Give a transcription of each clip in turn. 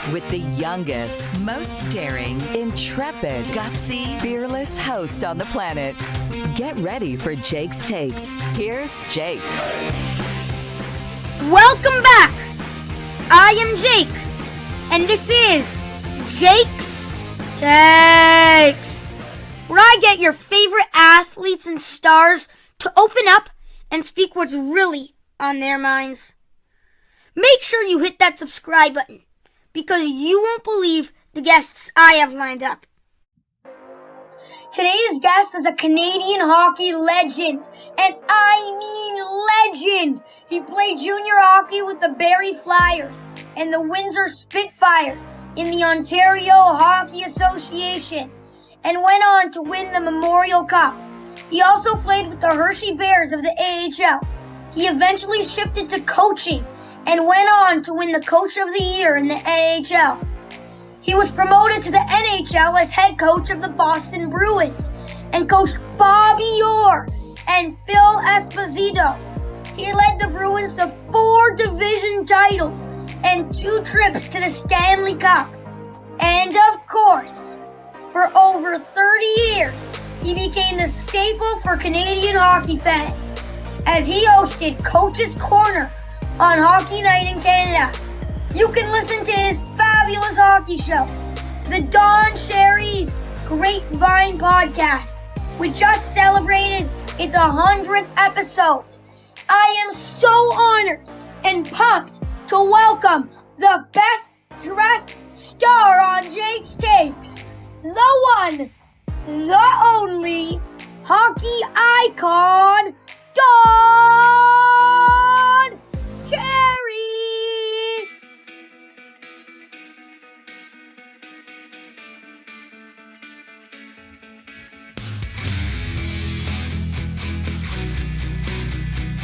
with the youngest, most daring, intrepid, gutsy, fearless host on the planet. Get ready for Jake's Takes. Here's Jake. Welcome back. I am Jake, and this is Jake's Takes, where I get your favorite athletes and stars to open up and speak what's really on their minds. Make sure you hit that subscribe button, because you won't believe the guests I have lined up. Today's guest is a Canadian hockey legend, and I mean legend. He played junior hockey with the Barrie Flyers and the Windsor Spitfires in the Ontario Hockey Association, and went on to win the Memorial Cup. He also played with the Hershey Bears of the AHL. He eventually shifted to coaching and went on to win the Coach of the Year in the AHL. He was promoted to the NHL as head coach of the Boston Bruins and coached Bobby Orr and Phil Esposito. He led the Bruins to 4 division titles and 2 trips to the Stanley Cup. And of course, for over 30 years, he became the staple for Canadian hockey fans as he hosted Coach's Corner on Hockey Night in Canada. You can listen to his fabulous hockey show, the Don Cherry's Grapevine podcast, which just celebrated its 100th episode. I am so honored and pumped to welcome the best dressed star on Jake's Takes, the one, the only, hockey icon, Don Cherry!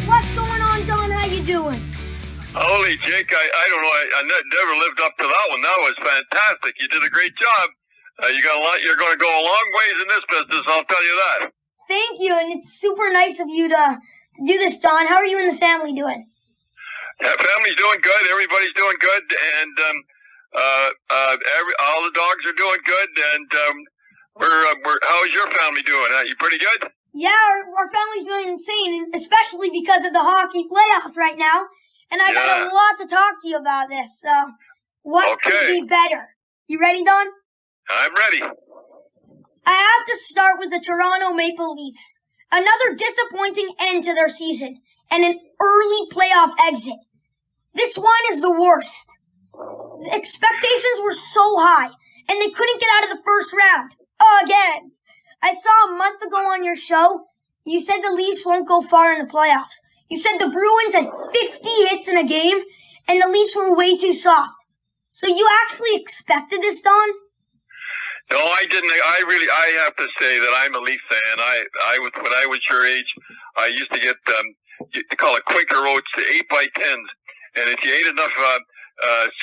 What's going on, Don? How you doing? Holy Jake, I don't know. I never lived up to that one. That was fantastic. You did a great job. You got a lot. You're going to go a long ways in this business. I'll tell you that. Thank you, and it's super nice of you to do this, Don. How are you and the family doing? Yeah, family's doing good. Everybody's doing good, and all the dogs are doing good. And how is your family doing? You pretty good? Yeah, our family's doing insane, especially because of the hockey playoffs right now. And I got a lot to talk to you about this. So, what could be better? You ready, Don? I'm ready. I have to start with the Toronto Maple Leafs. Another disappointing end to their season and an early playoff exit. This one is the worst. The expectations were so high, and they couldn't get out of the first round. Again. I saw a month ago on your show, you said the Leafs won't go far in the playoffs. You said the Bruins had 50 hits in a game, and the Leafs were way too soft. So you actually expected this, Don? No, I didn't. I have to say that I'm a Leaf fan. When I was your age, I used to get, you call it Quaker Oats, 8x10s. And if you ate enough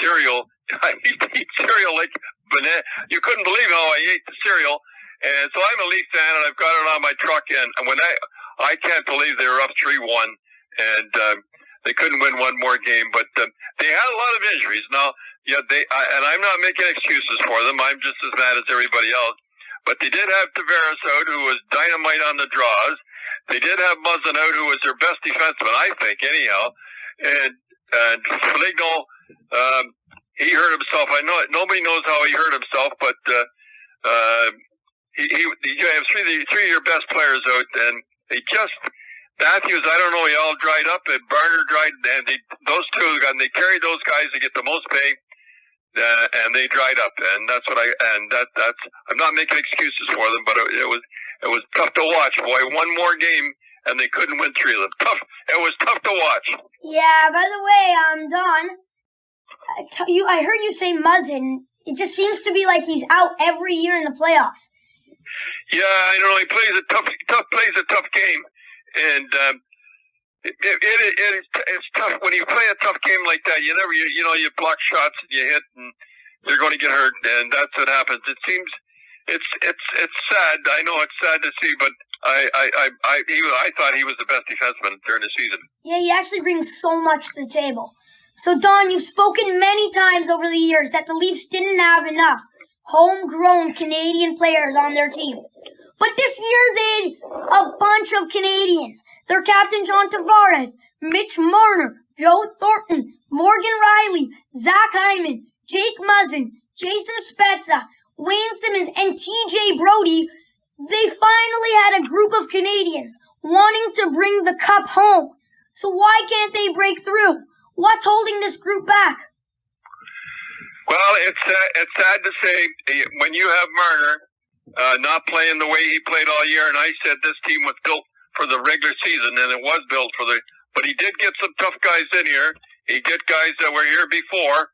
cereal, I used to eat cereal like banana. You couldn't believe how I ate the cereal. And so I'm a Leaf fan, and I've got it on my truck. And when I can't believe they were up 3-1, and they couldn't win one more game. But they had a lot of injuries. Now, yeah, and I'm not making excuses for them. I'm just as mad as everybody else. But they did have Tavares out, who was dynamite on the draws. They did have Muzzin out, who was their best defenseman, I think, anyhow. And Foligno, he hurt himself. I know nobody knows how he hurt himself, but you have three of your best players out, and they just Matthews. I don't know. He all dried up, and Barner dried, and those two, and they carried those guys to get the most pay, and they dried up, and that's what that's. I'm not making excuses for them, but it was tough to watch. Boy, one more game, and they couldn't win 3 of them. Tough. It was tough to watch. Yeah. By the way, Don, I heard you say Muzzin. It just seems to be like he's out every year in the playoffs. Yeah, I don't know. He plays a tough game, and it's tough when you play a tough game like that. You block shots and you hit, and you're going to get hurt, and that's what happens. It seems it's sad. I know it's sad to see, but I thought he was the best defenseman during the season. Yeah, he actually brings so much to the table. So, Don, you've spoken many times over the years that the Leafs didn't have enough homegrown Canadian players on their team. But this year they had a bunch of Canadians. Their captain, John Tavares, Mitch Marner, Joe Thornton, Morgan Riley, Zach Hyman, Jake Muzzin, Jason Spezza, Wayne Simmons, and TJ Brody. They finally had a group of Canadians wanting to bring the cup home. So why can't they break through? What's holding this group back? Well, it's sad to say when you have Marner not playing the way he played all year, and I said this team was built for the regular season, and it was built for but he did get some tough guys in here. He get guys that were here before,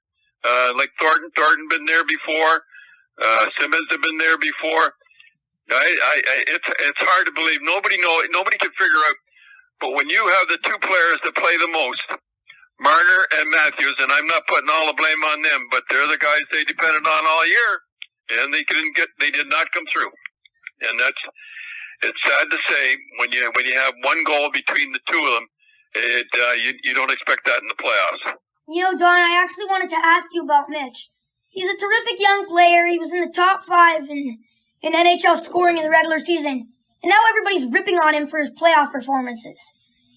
like Thornton. Thornton been there before. Simmons have been there before. It's hard to believe. Nobody can figure out. But when you have the two players that play the most, Marner and Matthews, and I'm not putting all the blame on them, but they're the guys they depended on all year, and they did not come through. And it's sad to say when you have one goal between the two of them, you don't expect that in the playoffs. You know, Don, I actually wanted to ask you about Mitch. He's a terrific young player. He was in the top 5 in NHL scoring in the regular season. And now everybody's ripping on him for his playoff performances.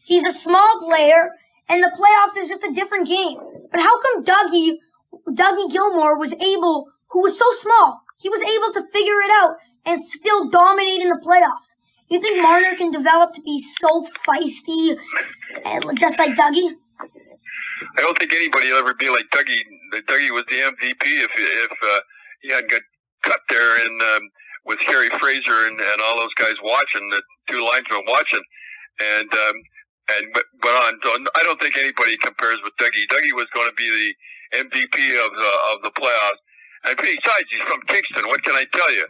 He's a small player, and the playoffs is just a different game. But how come Dougie Gilmour who was so small, he was able to figure it out and still dominate in the playoffs? You think Marner can develop to be so feisty, just like Dougie? I don't think anybody will ever be like Dougie. Dougie was the MVP if he hadn't got cut there with Sherry Fraser and all those guys watching, the two linesmen watching, but I don't think anybody compares with Dougie. Dougie was going to be the MVP of the playoffs, and besides, he's from Kingston. What can I tell you?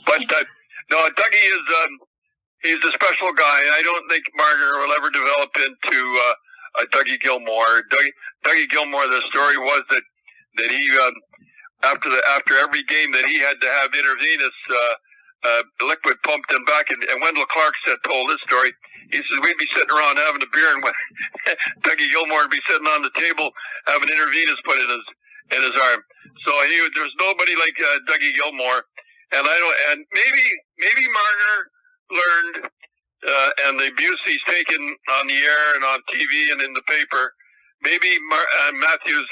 But no, Dougie is he's a special guy. I don't think Marner will ever develop into Dougie Gilmour. Dougie Gilmour. The story was that he. After every game that he had to have intravenous liquid pumped in back, and Wendell Clark told this story. He says we'd be sitting around having a beer, and Dougie Gilmour would be sitting on the table having intravenous put in his arm. So there's nobody like Dougie Gilmour, and maybe Marner learned and the abuse he's taken on the air and on TV and in the paper. Maybe Matthews.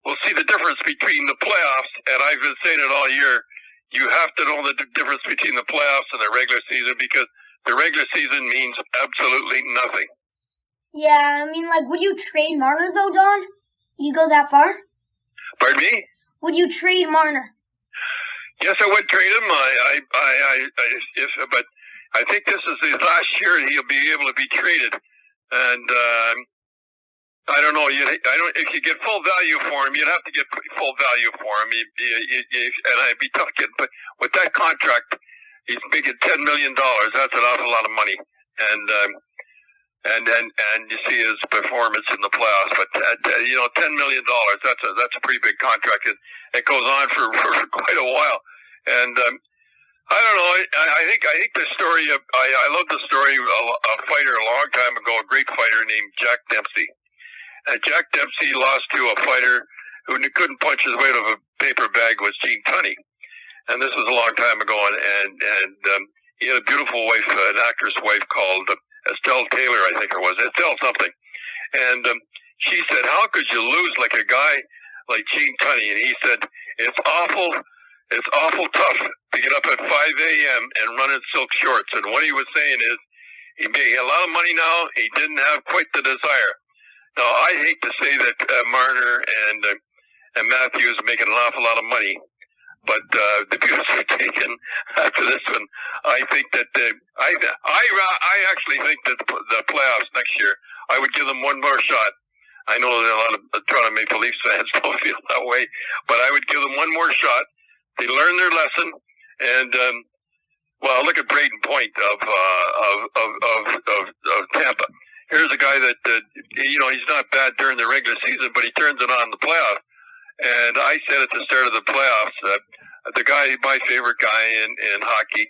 We'll see the difference between the playoffs, and I've been saying it all year. You have to know the difference between the playoffs and the regular season, because the regular season means absolutely nothing. Yeah, I mean, would you trade Marner, though, Don? You go that far? Pardon me? Would you trade Marner? Yes, I would trade him. But I think this is his last year, and he'll be able to be traded. And I don't know. If you get full value for him, you'd have to get full value for him. And it'd be tough getting. But with that contract, he's making $10 million. That's an awful lot of money. And you see his performance in the playoffs. But $10 million. That's a pretty big contract. It goes on for quite a while. And I don't know. I think the story. I love the story of a fighter a long time ago. A great fighter named Jack Dempsey. Jack Dempsey lost to a fighter who couldn't punch his way out of a paper bag, was Gene Tunney. And this was a long time ago, and he had a beautiful wife, an actress wife called Estelle Taylor, I think it was, Estelle something. And she said, how could you lose like a guy like Gene Tunney? And he said, it's awful tough to get up at 5 a.m. and run in silk shorts. And what he was saying is, he made a lot of money now, he didn't have quite the desire. Now, I hate to say that Marner and Matthews are making an awful lot of money, but the views are taken after this one. I think that I actually think that the playoffs next year, I would give them one more shot. I know that a lot of Toronto Maple Leafs fans don't feel that way, but I would give them one more shot. They learn their lesson, and look at Braden Point of Tampa. Here's a guy that, he's not bad during the regular season, but he turns it on in the playoffs. And I said at the start of the playoffs, the guy, my favorite guy in hockey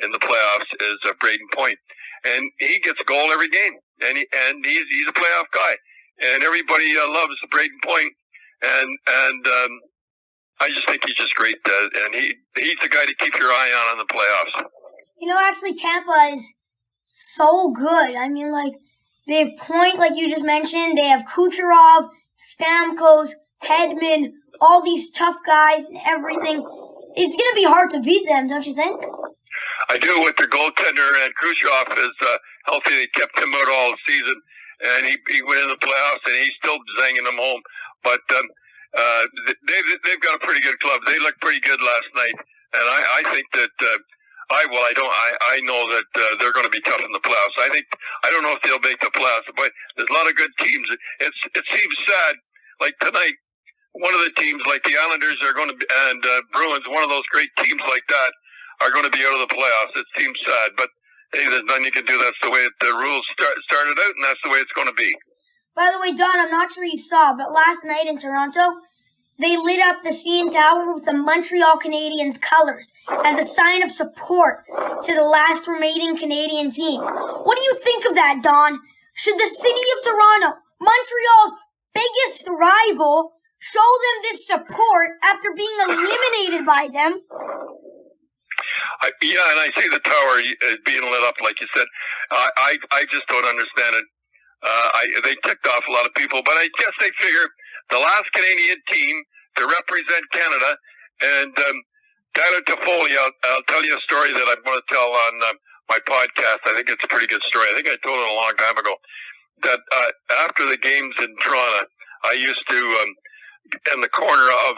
in the playoffs is Braden Point. And he gets a goal every game. And he's a playoff guy. and everybody loves Braden Point, and I just think he's just great, and he's the guy to keep your eye on the playoffs. Actually, Tampa is so good. I mean, they have Point, like you just mentioned. They have Kucherov, Stamkos, Hedman, all these tough guys and everything. It's going to be hard to beat them, don't you think? I do, with their goaltender, and Khrushchev is healthy. They kept him out all season, and he went in the playoffs, and he's still zanging them home. But they've got a pretty good club. They looked pretty good last night, and I think that I know that they're going to be tough in the playoffs. I don't know if they'll make the playoffs, but there's a lot of good teams. It seems sad, like tonight. One of the teams, like the Islanders, are going to be, and Bruins, one of those great teams like that, are going to be out of the playoffs. It seems sad, but hey, there's nothing you can do. That's the way the rules started out, and that's the way it's going to be. By the way, Don, I'm not sure you saw, but last night in Toronto, they lit up the CN Tower with the Montreal Canadiens colors as a sign of support to the last remaining Canadian team. What do you think of that, Don? Should the city of Toronto, Montreal's biggest rival, show them this support after being eliminated by them? Yeah, and I see the tower is being lit up, like you said. I just don't understand it. They ticked off a lot of people, but I guess they figure the last Canadian team to represent Canada, and Tyler Toffoli, I'll tell you a story that I'm going to tell on my podcast. I think it's a pretty good story. I think I told it a long time ago, that after the games in Toronto, I used to, in the corner of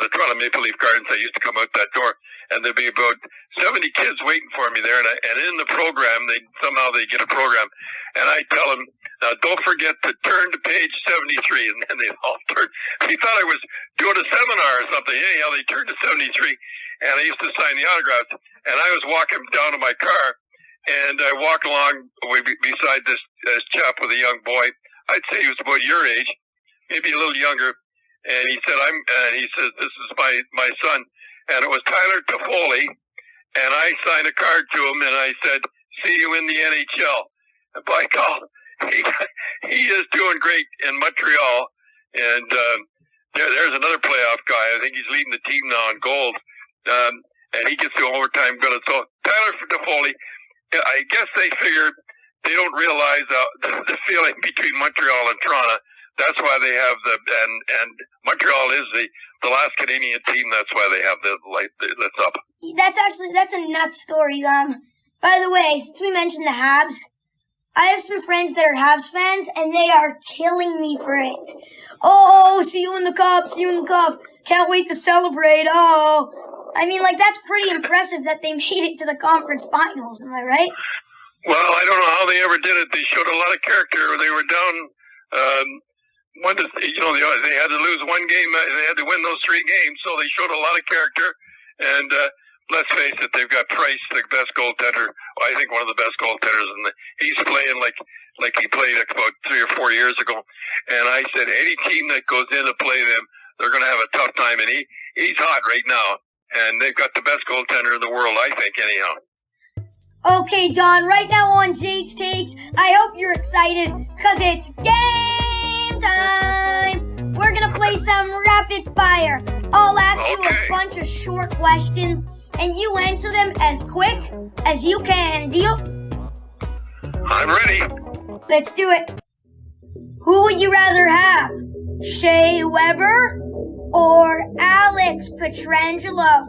the Toronto Maple Leaf Gardens, I used to come out that door, and there'd be about 70 kids waiting for me there, and in the program, they get a program, and I tell them, don't forget to turn to page 73, and then they all turn. They thought I was doing a seminar or something. Anyhow, they turned to 73, and I used to sign the autographs, and I was walking down to my car, and I walk along beside this chap with a young boy. I'd say he was about your age, maybe a little younger, and he said, this is my son, and it was Tyler Toffoli, and I signed a card to him, and I said, see you in the NHL. And by God, he is doing great in Montreal, and there's another playoff guy. I think he's leading the team now in goals, and he gets to overtime good. So Tyler Toffoli, I guess they figure they don't realize the feeling between Montreal and Toronto. That's why they have and Montreal is the last Canadian team. That's why they have the light that's up. That's a nuts story. By the way, since we mentioned the Habs, I have some friends that are Habs fans, and they are killing me for it. Oh, see you in the Cup, Can't wait to celebrate. Oh, I mean, that's pretty impressive that they made it to the conference finals. Am I right? Well, I don't know how they ever did it. They showed a lot of character. They were down. They had to lose one game. They had to win those 3 games, so they showed a lot of character. And let's face it, they've got Price, the best goaltender. I think one of the best goaltenders, and he's playing like he played about 3 or 4 years ago. And I said, any team that goes in to play them, they're going to have a tough time. And he's hot right now, and they've got the best goaltender in the world, I think, anyhow. Okay, Don, right now on Jake's Takes, I hope you're excited, because it's game time! We're going to play some rapid fire. I'll ask you a bunch of short questions, and you answer them as quick as you can. Deal? I'm ready. Let's do it. Who would you rather have? Shea Weber or Alex Pietrangelo?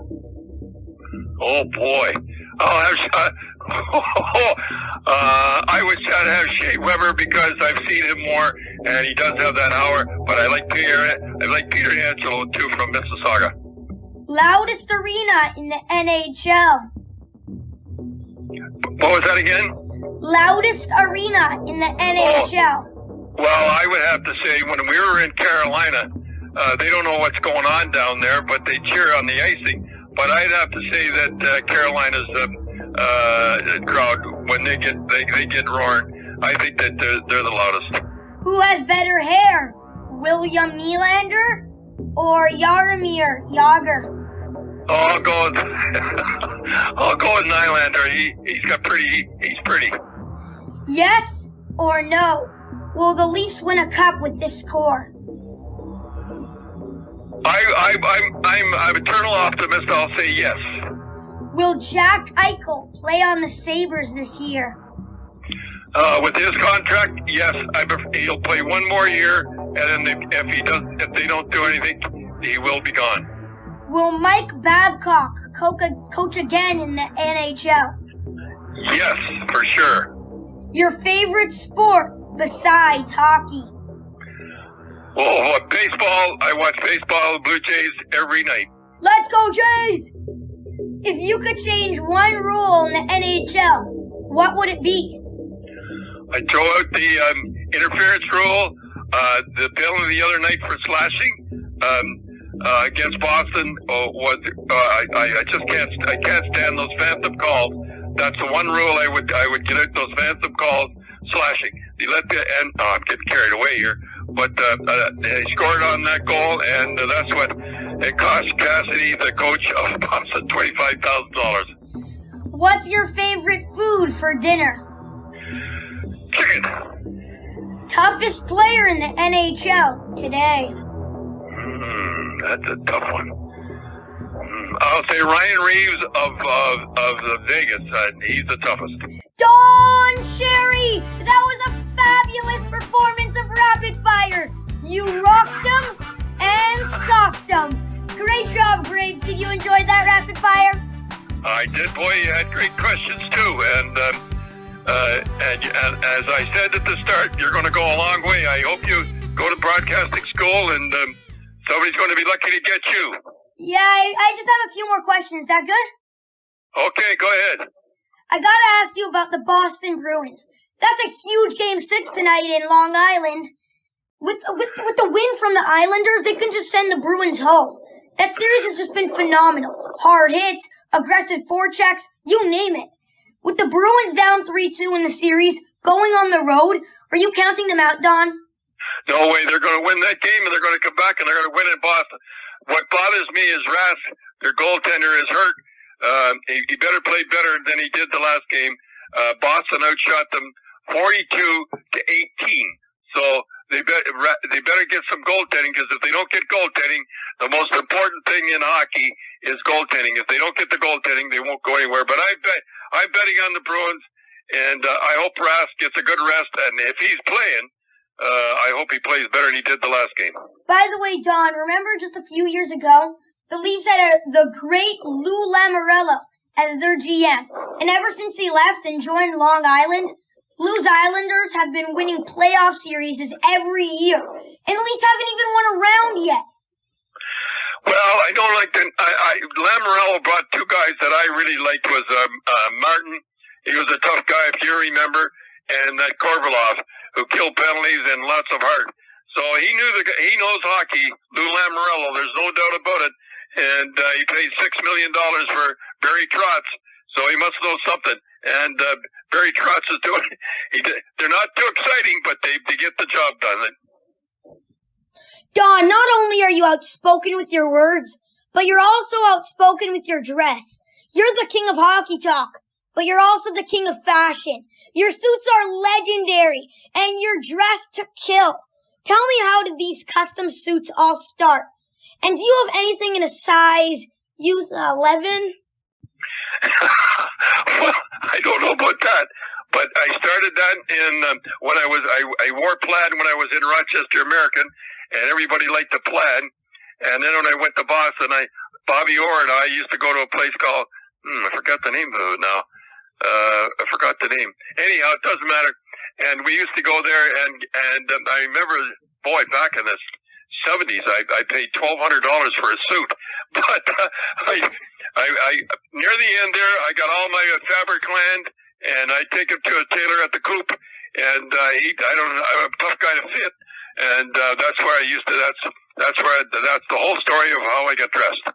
Oh, boy. I would have Shea Weber because I've seen him more, and he does have that hour. But I like Peter Angelo too from Mississauga. Loudest arena in the NHL. What was that again? Loudest arena in the NHL. Well, I would have to say when we were in Carolina, they don't know what's going on down there, but they cheer on the icing. But I'd have to say that Carolina's crowd, when they get roaring, I think that they're the loudest. Who has better hair, William Nylander or Jaromir Jagr? I'll go with Nylander. He's pretty. Yes or no? Will the Leafs win a cup with this core? I'm an eternal optimist. I'll say yes. Will Jack Eichel play on the Sabres this year? With his contract, yes. He'll play one more year, and then if they don't do anything, he will be gone. Will Mike Babcock coach again in the NHL? Yes, for sure. Your favorite sport besides hockey? Well, baseball. I watch baseball, Blue Jays every night. Let's go, Jays! If you could change one rule in the NHL, what would it be? I'd throw out the interference rule, the penalty the other night for slashing against Boston. I just can't stand those phantom calls. That's the one rule I would get out, those phantom calls, slashing. I'm getting carried away here, but they scored on that goal, and that's what it cost Cassidy, the coach of Boston, $25,000. What's your favorite food for dinner? Chicken. Toughest player in the NHL today? That's a tough one. I'll say Ryan Reeves of the Vegas. He's the toughest. Don Cherry! That was a fabulous performance of Rapid Fire. You rocked them and socked them. Great job, Graves. Did you enjoy that Rapid Fire? I did, boy. You had great questions too, and as I said at the start, you're going to go a long way. I hope you go to broadcasting school, and somebody's going to be lucky to get you. Yeah, I just have a few more questions. That good? Okay, go ahead. I gotta ask you about the Boston Bruins. That's a huge Game 6 tonight in Long Island. With the win from the Islanders, they can just send the Bruins home. That series has just been phenomenal. Hard hits, aggressive forechecks, you name it. With the Bruins down 3-2 in the series, going on the road, are you counting them out, Don? No way. They're going to win that game, and they're going to come back, and they're going to win in Boston. What bothers me is Rask, their goaltender, is hurt. He better play better than he did the last game. Boston outshot them 42-18. So they better get some goaltending, because if they don't get goaltending, the most important thing in hockey is goaltending. If they don't get the goaltending, they won't go anywhere. But I'm betting on the Bruins, and I hope Rask gets a good rest. And if he's playing, I hope he plays better than he did the last game. By the way, Don, remember just a few years ago, the Leafs had the great Lou Lamoriello as their GM. And ever since he left and joined Long Island, Lou's Islanders have been winning playoff series every year. And the Leafs haven't even won a round yet. Well, I don't like the... Lamoriello brought two guys that I really liked was Martin. He was a tough guy, if you remember, and that Korvalov, who killed penalties and lots of heart. So he knows hockey, Lou Lamoriello. There's no doubt about it. And he paid $6 million for Barry Trotz, so he must know something. And Barry Trotz is doing. They're not too exciting, but they get the job done. Don, not only are you outspoken with your words, but you're also outspoken with your dress. You're the king of hockey talk, but you're also the king of fashion. Your suits are legendary, and you're dressed to kill. Tell me, how did these custom suits all start? And do you have anything in a size youth 11? Well, I don't know about that, but I started that in when I wore plaid when I was in Rochester American, and everybody liked the plaid. And then when I went to Boston, Bobby Orr and I used to go to a place called I forgot the name of it now. I forgot the name. Anyhow, it doesn't matter. And we used to go there, and I remember, boy, back in the 70s, I paid $1,200 for a suit. But I near the end there, I got all my fabric land, and I take him to a tailor at the Coop, and I'm a tough guy to fit, and that's where I used to. That's the whole story of how I got dressed.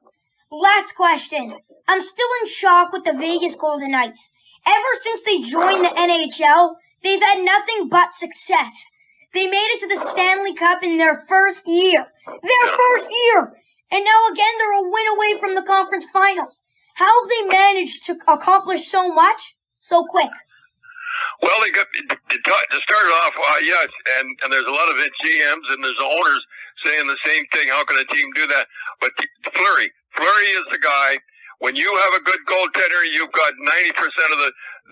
Last question. I'm still in shock with the Vegas Golden Knights. Ever since they joined the NHL, they've had nothing but success. They made it to the Stanley Cup in their first year. First year! And now again, they're a win away from the conference finals. How have they managed to accomplish so much so quick? Well, they got to start it off. Yes, and there's a lot of GMs and there's owners saying the same thing. How can a team do that? But Fleury is the guy. When you have a good goaltender, you've got 90% of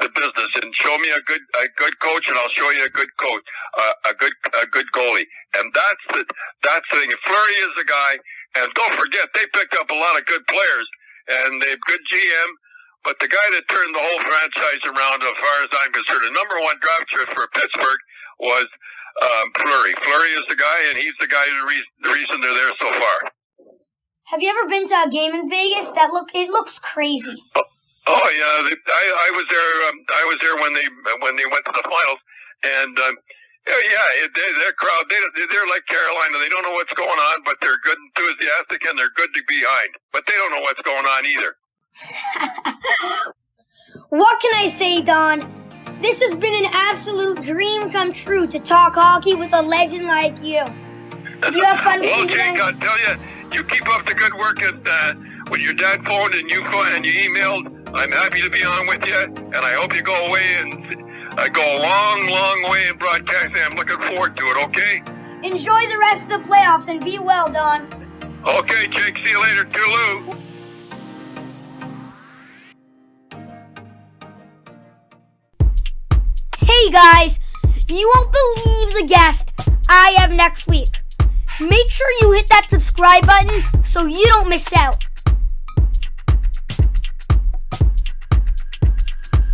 the business. And show me a good coach, and I'll show you a good coach, a good goalie. And that's the thing. Fleury is the guy. And don't forget, they picked up a lot of good players, and they've good GM. But the guy that turned the whole franchise around, as far as I'm concerned, the number one draft choice for Pittsburgh was Fleury. Fleury is the guy, and he's the guy, the reason they're there so far. Have you ever been to a game in Vegas? It looks crazy. Oh yeah, I was there. I was there when they went to the finals, and their crowd. They're like Carolina. They don't know what's going on, but they're good, enthusiastic, and they're good to be behind. But they don't know what's going on either. What can I say, Don? This has been an absolute dream come true to talk hockey with a legend like you. You have fun. Well, Jake, I'll tell you, you keep up the good work. And when your dad phoned and you emailed, I'm happy to be on with you, and I hope you go away and go a long, long way in broadcasting. I'm looking forward to it. Okay. Enjoy the rest of the playoffs and be well, Don. Okay, Jake. See you later. Toodaloo. Hey guys, you won't believe the guest I have next week. Make sure you hit that subscribe button so you don't miss out.